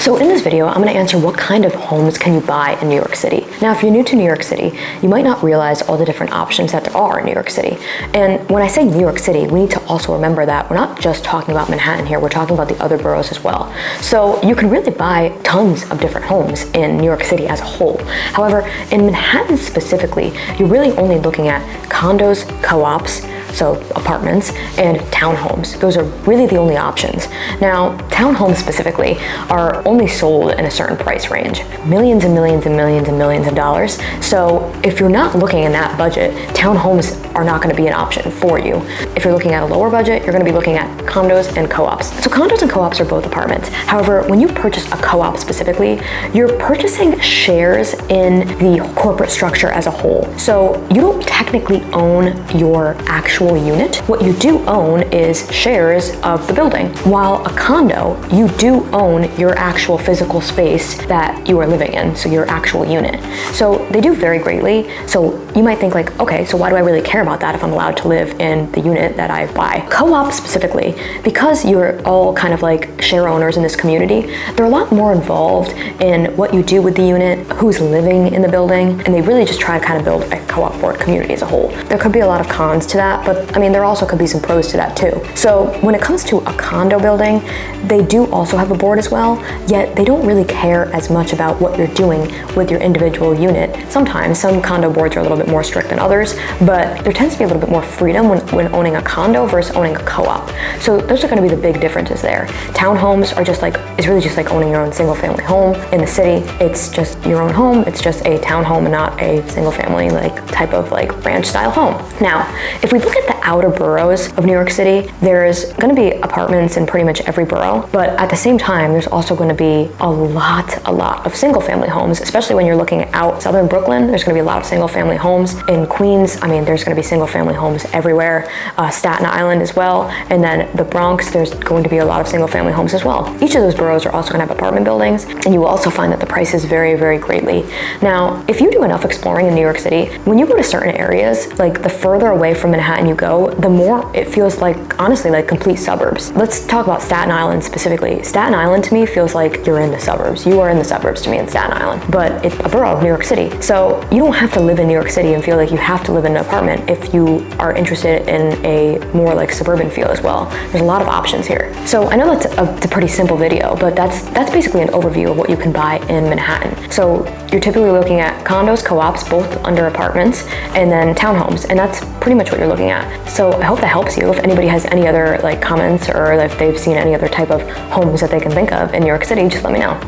So in this video, I'm going to answer what kind of homes can you buy in New York City. Now, if you're new to New York City, you might not realize all the different options that there are in New York City. And when I say New York City, we need to also remember that we're not just talking about Manhattan here, we're talking about the other boroughs as well. So you can really buy tons of different homes in New York City as a whole. However, in Manhattan specifically, you're really only looking at condos, co-ops, so apartments, and townhomes. Those are really the only options. Now, townhomes specifically are only sold in a certain price range, millions and millions and millions and millions of dollars. So if you're not looking in that budget, townhomes are not gonna be an option for you. If you're looking at a lower budget, you're gonna be looking at condos and co-ops. So condos and co-ops are both apartments. However, when you purchase a co-op specifically, you're purchasing shares in the corporate structure as a whole. So you don't technically own your actual unit. What you do own is shares of the building. While a condo, you do own your actual physical space that you are living in, so your actual unit. So they do vary greatly. So you might think like, okay, so why do I really care about that if I'm allowed to live in the unit that I buy? Co-op specifically, because you're all kind of like share owners in this community, they're a lot more involved in what you do with the unit, who's living in the building, and they really just try to kind of build a co-op board community as a whole. There could be a lot of cons to that, but I mean, there also could be some pros to that too. So when it comes to a condo building, they do also have a board as well, yet they don't really care as much about what you're doing with your individual unit. Sometimes some condo boards are a little bit more strict than others, but there tends to be a little bit more freedom when owning a condo versus owning a co-op. So those are going to be the big differences there. Townhomes are just like, it's really just like owning your own single family home in the city. It's just your own home. It's just a townhome and not a single family like type of like ranch style home. Now, if we look at the outer boroughs of New York City, there's going to be apartments in pretty much every borough, but at the same time, there's also going to be a lot of single family homes, especially when you're looking out southern Brooklyn. There's going to be a lot of single family homes. In Queens, I mean, there's going to be single family homes everywhere. Staten Island as well. And then the Bronx, there's going to be a lot of single family homes as well. Each of those boroughs are also going to have apartment buildings, and you will also find that the prices vary greatly. Now, if you do enough exploring in New York City, when you go to certain areas, like the further away from Manhattan you go, the more it feels like, honestly, like complete suburbs. Let's talk about Staten Island specifically. Staten Island to me feels like you're in the suburbs. You are in the suburbs to me in Staten Island, but it's a borough of New York City. So you don't have to live in New York City and feel like you have to live in an apartment if you are interested in a more like suburban feel as well. There's a lot of options here. So I know that's a pretty simple video, but that's basically an overview of what you can buy in Manhattan. So you're typically looking at condos, co-ops, both under apartments, and then townhomes, and that's pretty much what you're looking at. So I hope that helps you. If anybody has any other like comments or if they've seen any other type of homes that they can think of in New York City, just let me know.